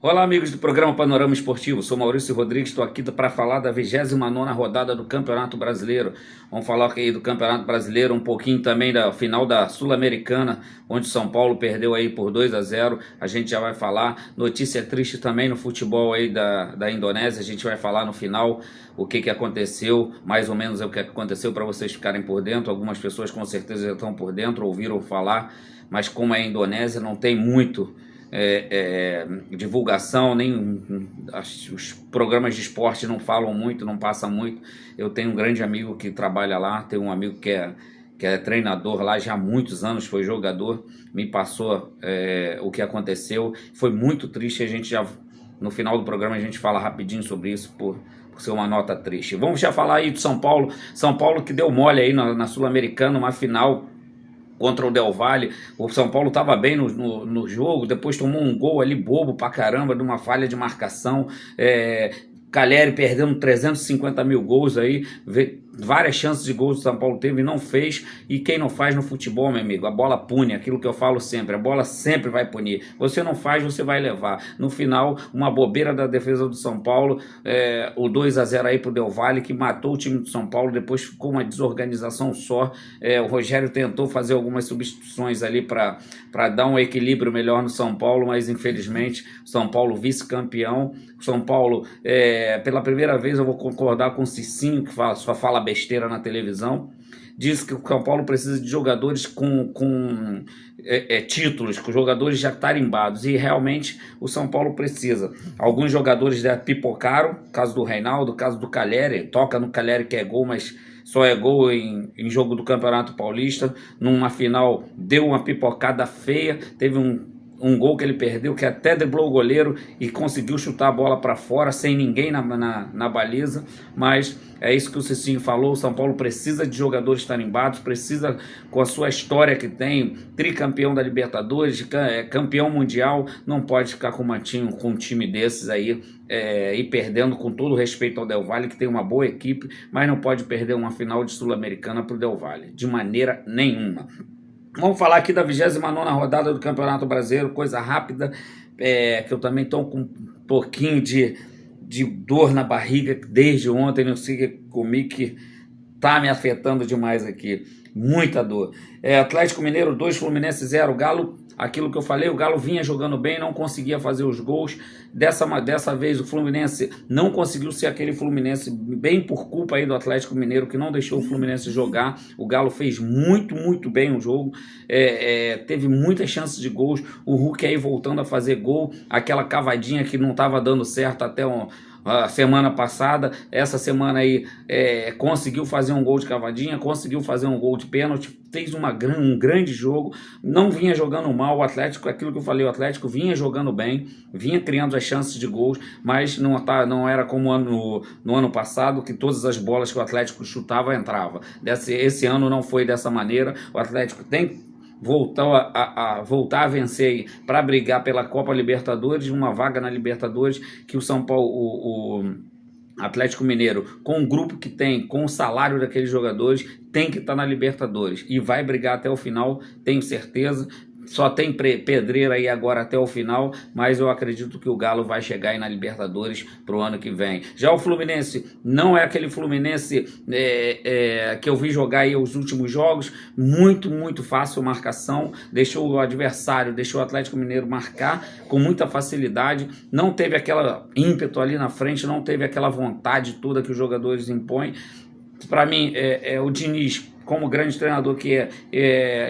Olá, amigos do programa Panorama Esportivo. Sou Maurício Rodrigues, estou aqui para falar da 29ª rodada do Campeonato Brasileiro. Vamos falar aqui do Campeonato Brasileiro, um pouquinho também da final da Sul-Americana, onde São Paulo perdeu aí por 2-0. A gente já vai falar. Notícia triste também no futebol aí da Indonésia. A gente vai falar no final o que aconteceu, mais ou menos o que aconteceu para vocês ficarem por dentro. Algumas pessoas com certeza já estão por dentro, ouviram falar, mas como é a Indonésia, não tem muito divulgação, nem os programas de esporte não falam muito, não passam muito. Eu tenho um grande amigo que trabalha lá, tenho um amigo que é treinador lá já há muitos anos, foi jogador, me passou o que aconteceu, foi muito triste. A gente já, no final do programa, a gente fala rapidinho sobre isso, por ser uma nota triste. Vamos já falar aí do São Paulo que deu mole aí na Sul-Americana, uma final contra o Del Valle. O São Paulo estava bem no jogo, depois tomou um gol ali bobo pra caramba, de uma falha de marcação. Calleri perdendo 350 mil gols aí, várias chances de gols o São Paulo teve e não fez. E quem não faz no futebol, meu amigo, a bola pune, aquilo que eu falo sempre, a bola sempre vai punir. Você não faz, você vai levar. No final, uma bobeira da defesa do São Paulo, o 2-0 aí pro Del Valle, que matou o time do São Paulo. Depois ficou uma desorganização só. O Rogério tentou fazer algumas substituições ali para dar um equilíbrio melhor no São Paulo, mas infelizmente o São Paulo vice-campeão. O São Paulo, pela primeira vez eu vou concordar com o Cicinho, que só fala besteira na televisão. Diz que o São Paulo precisa de jogadores com títulos, com jogadores já tarimbados, e realmente o São Paulo precisa. Alguns jogadores já pipocaram, caso do Reinaldo, caso do Calleri, toca no Calleri que é gol, mas só é gol em jogo do Campeonato Paulista. Numa final deu uma pipocada feia, teve um gol que ele perdeu, que até driblou o goleiro e conseguiu chutar a bola para fora sem ninguém na baliza. Mas é isso que o Cicinho falou: o São Paulo precisa de jogadores tarimbados, precisa, com a sua história que tem, tricampeão da Libertadores, campeão mundial, não pode ficar com um time desses aí e perdendo, com todo respeito ao Del Valle, que tem uma boa equipe, mas não pode perder uma final de Sul-Americana para o Del Valle, de maneira nenhuma. Vamos falar aqui da 29ª rodada do Campeonato Brasileiro, coisa rápida, que eu também estou com um pouquinho de dor na barriga desde ontem, não sei comigo, que tá me afetando demais aqui, muita dor. Atlético Mineiro 2, Fluminense 0, Galo, aquilo que eu falei, o Galo vinha jogando bem, não conseguia fazer os gols. Dessa vez o Fluminense não conseguiu ser aquele Fluminense, bem por culpa aí do Atlético Mineiro, que não deixou o Fluminense jogar. O Galo fez muito, muito bem o jogo, teve muitas chances de gols. O Hulk aí voltando a fazer gol, aquela cavadinha que não estava dando certo até a semana passada. Essa semana aí conseguiu fazer um gol de cavadinha, conseguiu fazer um gol de pênalti, fez um grande jogo, não vinha jogando mal. O Atlético, aquilo que eu falei, o Atlético vinha jogando bem, vinha criando as chances de gols, mas não era como no ano passado, que todas as bolas que o Atlético chutava entrava. Esse ano não foi dessa maneira. O Atlético tem voltar a vencer para brigar pela Copa Libertadores, uma vaga na Libertadores, que o São Paulo, o Atlético Mineiro, com o grupo que tem, com o salário daqueles jogadores, tem que estar na Libertadores e vai brigar até o final, tenho certeza. Só tem pedreira aí agora até o final, mas eu acredito que o Galo vai chegar aí na Libertadores pro ano que vem. Já o Fluminense não é aquele Fluminense que eu vi jogar aí os últimos jogos, muito, muito fácil marcação, deixou o adversário, deixou o Atlético Mineiro marcar com muita facilidade, não teve aquela ímpeto ali na frente, não teve aquela vontade toda que os jogadores impõem. Para mim, o Diniz, como grande treinador que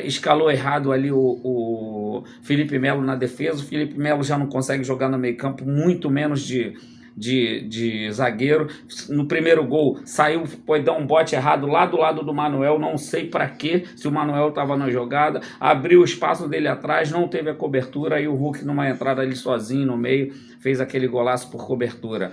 escalou errado ali o Felipe Melo na defesa. O Felipe Melo já não consegue jogar no meio campo, muito menos de zagueiro. No primeiro gol saiu, foi dar um bote errado lá do lado do Manuel, não sei para quê, se o Manuel estava na jogada, abriu o espaço dele atrás, não teve a cobertura, aí o Hulk, numa entrada ali sozinho no meio, fez aquele golaço por cobertura.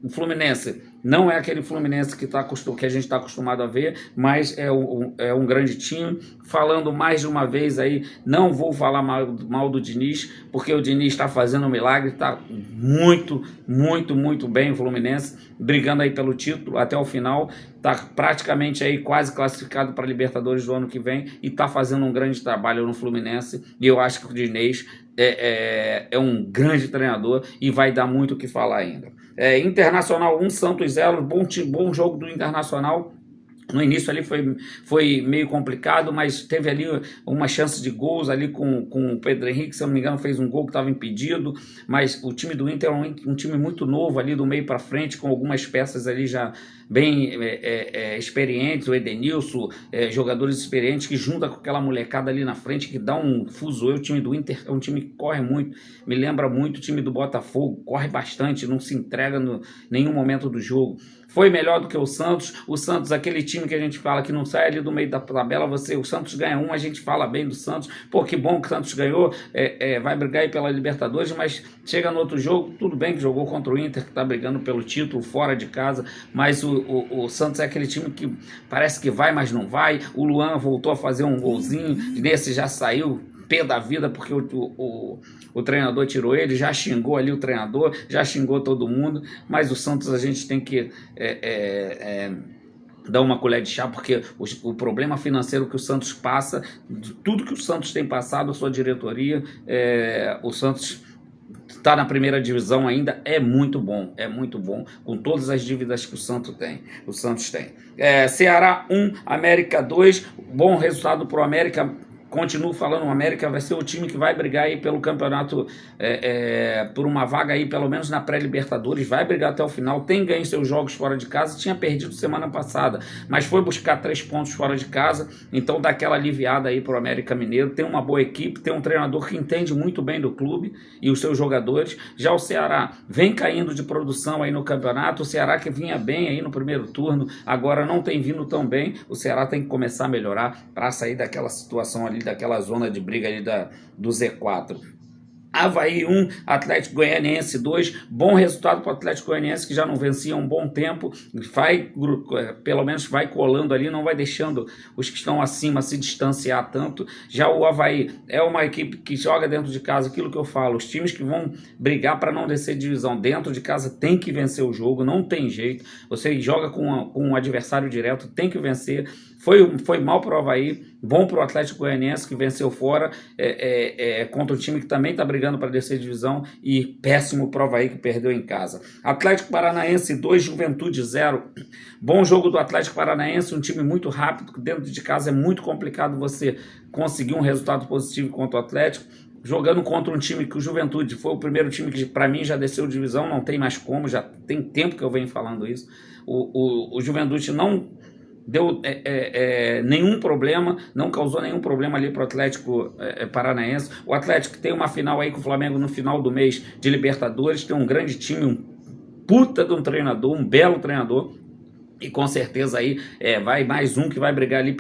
O Fluminense não é aquele Fluminense que a gente está acostumado a ver, mas é um grande time. Falando mais de uma vez aí, não vou falar mal do Diniz, porque o Diniz está fazendo um milagre, está muito, muito, muito bem o Fluminense, brigando aí pelo título até o final, está praticamente aí quase classificado para a Libertadores do ano que vem e está fazendo um grande trabalho no Fluminense, e eu acho que o Diniz é um grande treinador e vai dar muito o que falar ainda. Internacional 1, Santos 0, bom jogo do Internacional. No início ali foi meio complicado, mas teve ali uma chance de gols ali com o Pedro Henrique, se eu não me engano fez um gol que estava impedido, mas o time do Inter é um time muito novo ali do meio para frente, com algumas peças ali já bem experientes, o Edenilson, jogadores experientes que junta com aquela molecada ali na frente, que dá um fuzuê. O time do Inter é um time que corre muito, me lembra muito o time do Botafogo, corre bastante, não se entrega em nenhum momento do jogo. Foi melhor do que o Santos, aquele time que a gente fala que não sai ali do meio da tabela, o Santos ganha a gente fala bem do Santos, pô, que bom que o Santos ganhou, vai brigar aí pela Libertadores, mas chega no outro jogo, tudo bem que jogou contra o Inter, que tá brigando pelo título fora de casa, mas o Santos é aquele time que parece que vai, mas não vai. O Luan voltou a fazer um golzinho, nesse já saiu pé da vida porque o treinador tirou ele, já xingou ali o treinador, já xingou todo mundo, mas o Santos a gente tem que dar uma colher de chá, porque o problema financeiro que o Santos passa, de tudo que o Santos tem passado, a sua diretoria, o Santos está na primeira divisão ainda, é muito bom, com todas as dívidas que o Santos tem. Ceará 1, América 2, bom resultado para o América. Continuo falando, o América vai ser o time que vai brigar aí pelo campeonato, por uma vaga aí, pelo menos na pré-Libertadores, vai brigar até o final, tem ganho seus jogos fora de casa, tinha perdido semana passada, mas foi buscar 3 pontos fora de casa, então dá aquela aliviada aí pro América Mineiro, tem uma boa equipe, tem um treinador que entende muito bem do clube e os seus jogadores. Já o Ceará vem caindo de produção aí no campeonato, o Ceará que vinha bem aí no primeiro turno, agora não tem vindo tão bem, o Ceará tem que começar a melhorar para sair daquela situação ali, daquela zona de briga ali do Z4. Avaí 1, Atlético Goianiense 2, bom resultado para o Atlético Goianiense, que já não vencia há um bom tempo, pelo menos vai colando ali, não vai deixando os que estão acima se distanciar tanto. Já o Avaí é uma equipe que joga dentro de casa, aquilo que eu falo, os times que vão brigar para não descer divisão dentro de casa tem que vencer o jogo, não tem jeito, você joga com um adversário direto, tem que vencer. Foi mal para o Avaí, bom para o Atlético Goianiense, que venceu fora, contra um time que também está brigando para descer divisão, e péssimo para o Avaí, que perdeu em casa. Atlético Paranaense 2, Juventude 0. Bom jogo do Atlético Paranaense, um time muito rápido, que dentro de casa é muito complicado você conseguir um resultado positivo contra o Atlético. Jogando contra um time que o Juventude foi o primeiro time que para mim já desceu divisão, não tem mais como, já tem tempo que eu venho falando isso. O Juventude não deu nenhum problema, não causou nenhum problema ali para o Atlético Paranaense. O Atlético tem uma final aí com o Flamengo no final do mês de Libertadores, tem um grande time, um puta de um treinador, um belo treinador, e com certeza aí vai mais um que vai brigar ali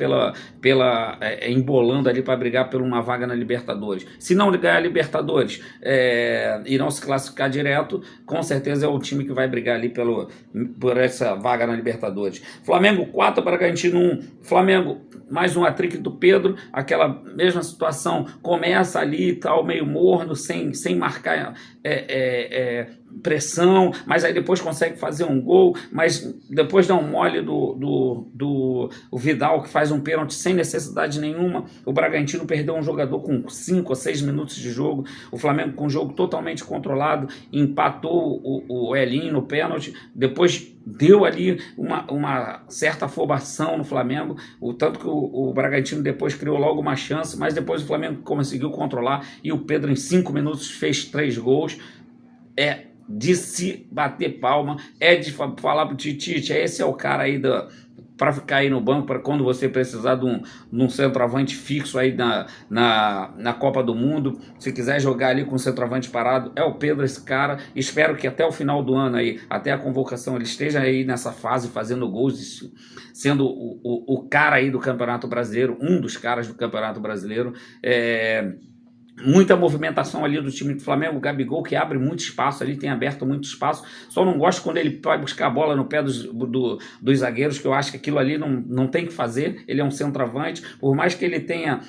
embolando ali para brigar por uma vaga na Libertadores. Se não ganhar a Libertadores e não se classificar direto, com certeza é o time que vai brigar ali por essa vaga na Libertadores. Flamengo 4, Bragantino 1. Flamengo, mais um hat-trick do Pedro, aquela mesma situação, começa ali e tal, meio morno, sem marcar pressão, mas aí depois consegue fazer um gol, mas depois dá um mole do Vidal, que faz um pênalti sem necessidade nenhuma. O Bragantino perdeu um jogador com 5 ou 6 minutos de jogo, o Flamengo com o jogo totalmente controlado, empatou o Elinho no pênalti, depois deu ali uma certa afobação no Flamengo, o tanto que o Bragantino depois criou logo uma chance, mas depois o Flamengo conseguiu controlar, e o Pedro em 5 minutos fez 3 gols. De se bater palma, de falar pro Tite, esse é o cara aí para ficar aí no banco, para quando você precisar de um centroavante fixo aí na Copa do Mundo, se quiser jogar ali com o centroavante parado, é o Pedro esse cara. Espero que até o final do ano aí, até a convocação, ele esteja aí nessa fase fazendo gols, sendo o cara aí do Campeonato Brasileiro, um dos caras do Campeonato Brasileiro. Muita movimentação ali do time do Flamengo, o Gabigol, que abre muito espaço ali, tem aberto muito espaço. Só não gosto quando ele vai buscar a bola no pé dos zagueiros, que eu acho que aquilo ali não tem que fazer. Ele é um centroavante, por mais que ele tenha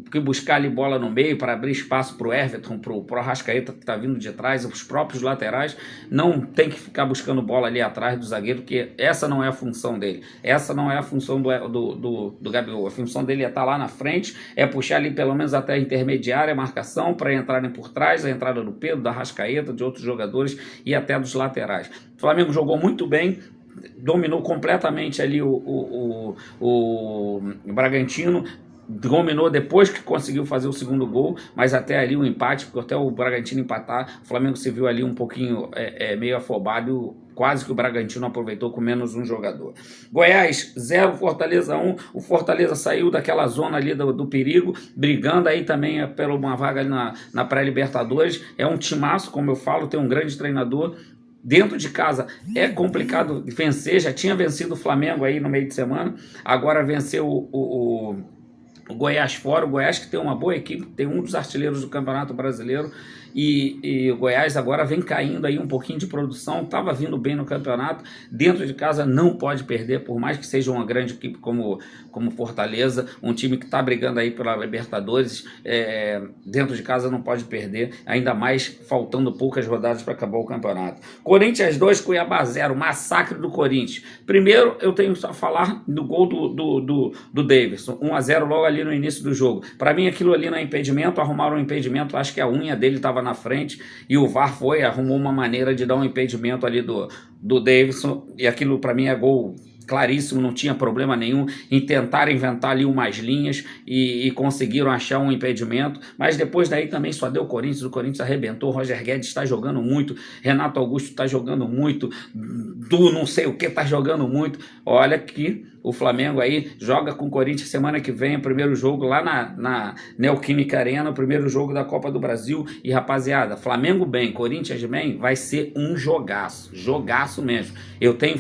que buscar ali bola no meio para abrir espaço para o Everton, para o Arrascaeta, que está vindo de trás, os próprios laterais, não tem que ficar buscando bola ali atrás do zagueiro, porque essa não é a função dele, essa não é a função do Gabigol. A função dele é estar lá na frente, puxar ali pelo menos até a intermediária, marcar marcação para entrarem por trás, a entrada do Pedro, da Arrascaeta, de outros jogadores e até dos laterais. O Flamengo jogou muito bem, dominou completamente ali o Bragantino, dominou depois que conseguiu fazer o segundo gol, mas até ali o empate, porque até o Bragantino empatar, o Flamengo se viu ali um pouquinho meio afobado, quase que o Bragantino aproveitou com menos um jogador. Goiás 0, Fortaleza 1, o Fortaleza saiu daquela zona ali do perigo, brigando aí também por uma vaga ali na pré-Libertadores, é um timaço, como eu falo, tem um grande treinador. Dentro de casa é complicado vencer, já tinha vencido o Flamengo aí no meio de semana, agora venceu o Goiás fora, o Goiás que tem uma boa equipe, tem um dos artilheiros do Campeonato Brasileiro, e o Goiás agora vem caindo aí um pouquinho de produção, estava vindo bem no campeonato, dentro de casa não pode perder, por mais que seja uma grande equipe como Fortaleza, um time que está brigando aí pela Libertadores, dentro de casa não pode perder, ainda mais faltando poucas rodadas para acabar o campeonato. Corinthians 2, Cuiabá 0, massacre do Corinthians. Primeiro eu tenho só a falar do gol do Davidson, 1-0 logo ali no início do jogo. Para mim aquilo ali não é impedimento, arrumaram um impedimento, acho que a unha dele estava na frente e o VAR arrumou uma maneira de dar um impedimento ali do Davidson, e aquilo para mim é gol claríssimo, não tinha problema nenhum em tentar inventar ali umas linhas e conseguiram achar um impedimento, mas depois daí também só deu o Corinthians arrebentou, o Roger Guedes está jogando muito, Renato Augusto está jogando muito, não sei o que está jogando muito, olha que o Flamengo aí joga com o Corinthians semana que vem, o primeiro jogo lá na Neoquímica Arena, o primeiro jogo da Copa do Brasil, e rapaziada, Flamengo bem, Corinthians bem, vai ser um jogaço mesmo, eu tenho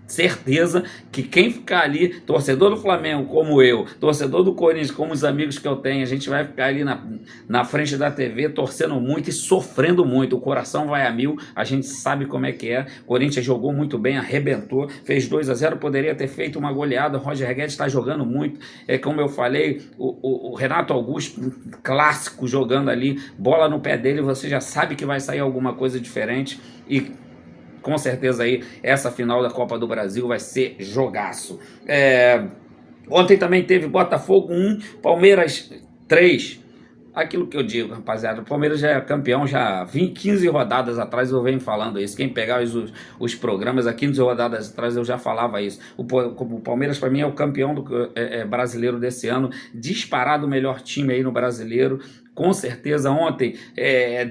certeza que quem ficar ali, torcedor do Flamengo como eu, torcedor do Corinthians como os amigos que eu tenho, a gente vai ficar ali na frente da TV torcendo muito e sofrendo muito, o coração vai a mil, a gente sabe como é que é. O Corinthians jogou muito bem, arrebentou, fez 2-0, poderia ter feito uma goleada, o Roger Guedes está jogando muito, como eu falei, o Renato Augusto, clássico, jogando ali, bola no pé dele, você já sabe que vai sair alguma coisa diferente, e com certeza aí essa final da Copa do Brasil vai ser jogaço. Ontem também teve Botafogo 1, Palmeiras 3. Aquilo que eu digo, rapaziada, o Palmeiras já é campeão, já 15 rodadas atrás eu venho falando isso. Quem pegar os programas, há 15 rodadas atrás eu já falava isso. O Palmeiras para mim é o campeão brasileiro desse ano, disparado o melhor time aí no brasileiro. Com certeza, ontem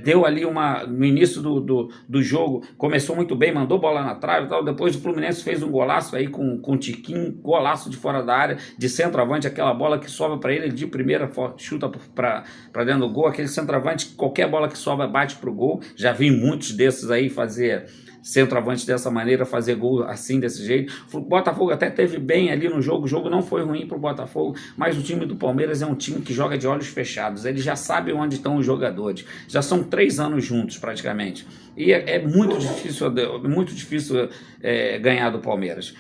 deu ali no início do jogo, começou muito bem, mandou bola na trave e tal, depois o Fluminense fez um golaço aí com o Tiquinho, golaço de fora da área, de centroavante, aquela bola que sobra para ele de primeira, chuta para dentro do gol, aquele centroavante, qualquer bola que sobra bate pro gol, já vi muitos desses aí fazer centroavante dessa maneira, fazer gol assim, desse jeito. O Botafogo até teve bem ali no jogo, o jogo não foi ruim para o Botafogo, mas o time do Palmeiras é um time que joga de olhos fechados, eles já sabem onde estão os jogadores, já são 3 anos juntos praticamente, e é muito difícil ganhar do Palmeiras.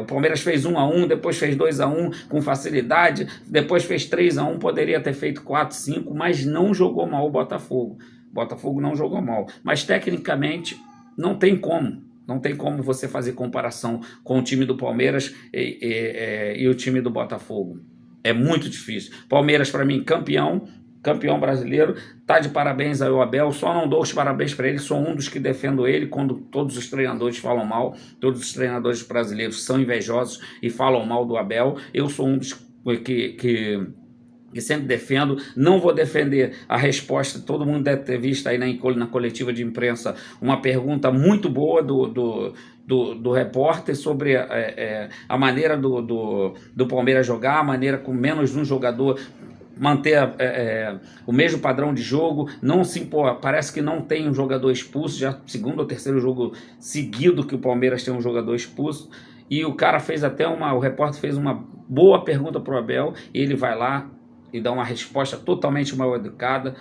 O Palmeiras fez 1-1, depois fez 2-1 com facilidade, depois fez 3-1, poderia ter feito 4-5, mas não jogou mal o Botafogo. Botafogo não jogou mal, mas tecnicamente não tem como você fazer comparação com o time do Palmeiras e o time do Botafogo. É muito difícil. Palmeiras, para mim, campeão brasileiro, tá de parabéns ao Abel, só não dou os parabéns para ele, sou um dos que defendo ele quando todos os treinadores falam mal, todos os treinadores brasileiros são invejosos e falam mal do Abel, eu sou um dos que sempre defendo, não vou defender a resposta, todo mundo deve ter visto aí na coletiva de imprensa uma pergunta muito boa do repórter sobre a maneira do Palmeiras jogar, a maneira com menos de um jogador manter o mesmo padrão de jogo, não se impor, parece que não tem um jogador expulso, já segundo ou terceiro jogo seguido que o Palmeiras tem um jogador expulso, e o cara fez o repórter fez uma boa pergunta para o Abel, e ele vai lá e dá uma resposta totalmente mal educada,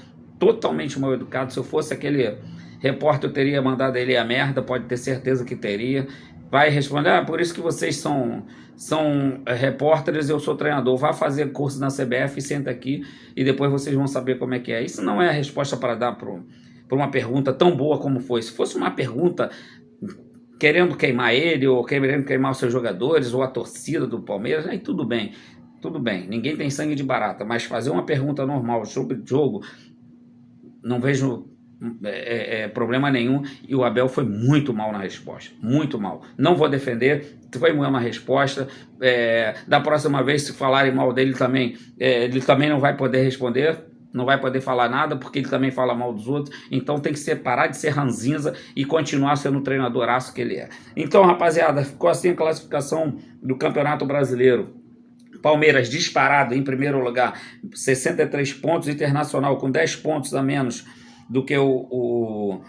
se eu fosse aquele repórter eu teria mandado ele a merda, pode ter certeza que teria, vai responder, por isso que vocês são repórteres, eu sou treinador, vá fazer curso na CBF, senta aqui e depois vocês vão saber como é que é. Isso não é a resposta para dar para uma pergunta tão boa como foi. Se fosse uma pergunta querendo queimar ele, ou querendo queimar os seus jogadores, ou a torcida do Palmeiras, aí tudo bem, ninguém tem sangue de barata, mas fazer uma pergunta normal sobre o jogo, não vejo problema nenhum, e o Abel foi muito mal na resposta, muito mal. Não vou defender, foi uma resposta. Da próxima vez, se falarem mal dele também, ele também não vai poder responder, não vai poder falar nada, porque ele também fala mal dos outros. Então tem que parar de ser ranzinza e continuar sendo o treinadoraço que ele é. Então, rapaziada, ficou assim a classificação do Campeonato Brasileiro. Palmeiras disparado em primeiro lugar, 63 pontos, Internacional com 10 pontos a menos do que o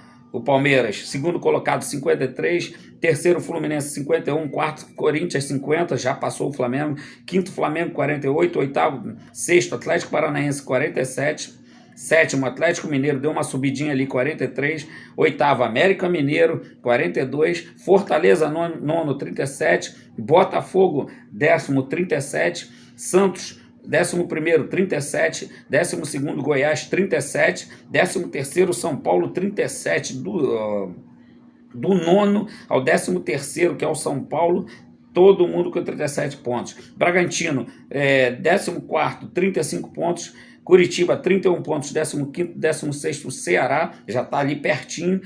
Palmeiras, segundo colocado 53, terceiro Fluminense 51, quarto Corinthians 50, já passou o Flamengo, quinto Flamengo 48, oitavo, sexto Atlético Paranaense 47, sétimo Atlético Mineiro deu uma subidinha ali 43, oitavo América Mineiro 42, Fortaleza nono 37, Botafogo décimo 37, Santos 11º, 37, 12º Goiás, 37, 13º São Paulo, 37, do nono ao 13º, que é o São Paulo, todo mundo com 37 pontos. Bragantino, 14º, 35 pontos, Curitiba, 31 pontos, 15º, 16º Ceará, já está ali pertinho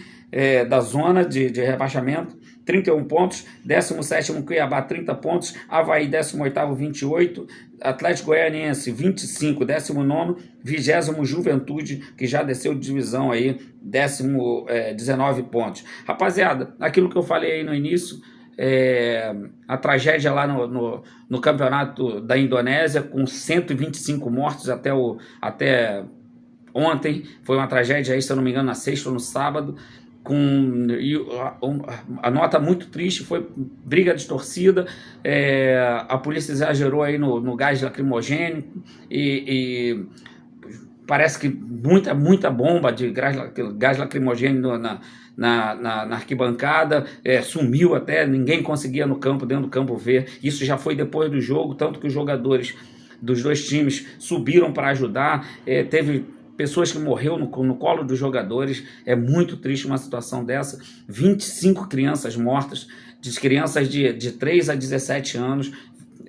da zona de rebaixamento, 31 pontos, 17º Cuiabá, 30 pontos, Avaí, 18º, 28, Atlético Goianiense, 25, 19º, 20º Juventude, que já desceu de divisão aí, 19 pontos. Rapaziada, aquilo que eu falei aí no início, a tragédia lá no campeonato da Indonésia, com 125 mortos até ontem, foi uma tragédia aí, se eu não me engano, na sexta ou no sábado, a nota muito triste, foi briga de torcida, a polícia exagerou aí no gás lacrimogêneo e parece que muita bomba de gás lacrimogêneo na arquibancada, sumiu até, ninguém conseguia dentro do campo ver. Isso já foi depois do jogo, tanto que os jogadores dos dois times subiram para ajudar, teve pessoas que morreram no colo dos jogadores. É muito triste uma situação dessa. 25 crianças mortas, de crianças de 3 a 17 anos.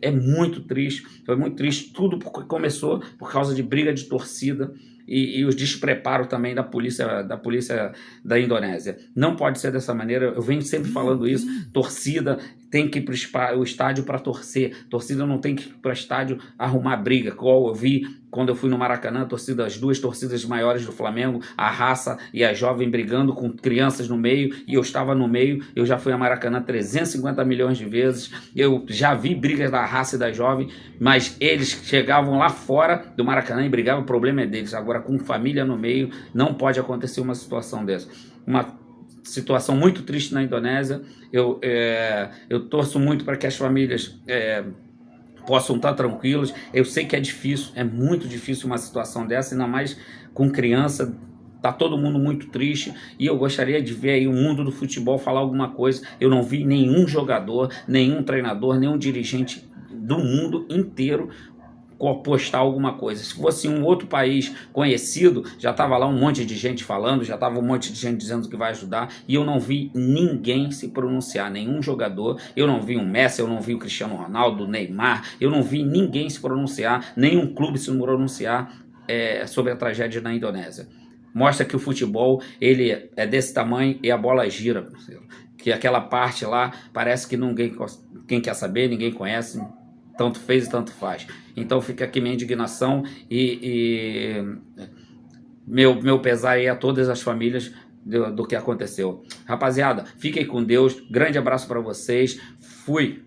É muito triste, foi muito triste. Tudo começou por causa de briga de torcida e os despreparos também da polícia da Indonésia. Não pode ser dessa maneira, eu venho sempre falando isso. Torcida tem que ir para o estádio para torcer, torcida não tem que ir para o estádio arrumar briga, igual eu vi quando eu fui no Maracanã, as duas torcidas maiores do Flamengo, a Raça e a Jovem, brigando com crianças no meio, e eu estava no meio. Eu já fui a Maracanã 350 milhões de vezes, eu já vi brigas da Raça e da Jovem, mas eles chegavam lá fora do Maracanã e brigavam, o problema é deles. Agora, com família no meio, não pode acontecer uma situação dessa. Uma situação muito triste na Indonésia. Eu torço muito para que as famílias possam estar tranquilos. Eu sei que é difícil, é muito difícil uma situação dessa, ainda mais com criança. Tá todo mundo muito triste e eu gostaria de ver aí o mundo do futebol falar alguma coisa. Eu não vi nenhum jogador, nenhum treinador, nenhum dirigente do mundo inteiro postar alguma coisa. Se fosse um outro país conhecido, já estava lá um monte de gente falando, já estava um monte de gente dizendo que vai ajudar, e eu não vi ninguém se pronunciar, nenhum jogador. Eu não vi um Messi, eu não vi o Cristiano Ronaldo, o Neymar, eu não vi ninguém se pronunciar, nenhum clube se pronunciar sobre a tragédia na Indonésia. Mostra que o futebol, ele é desse tamanho e a bola gira, parceiro. Que aquela parte lá parece que quem quer saber, ninguém conhece, tanto fez e tanto faz. Então fica aqui minha indignação e meu pesar aí a todas as famílias do que aconteceu. Rapaziada, fiquem com Deus, grande abraço para vocês, fui!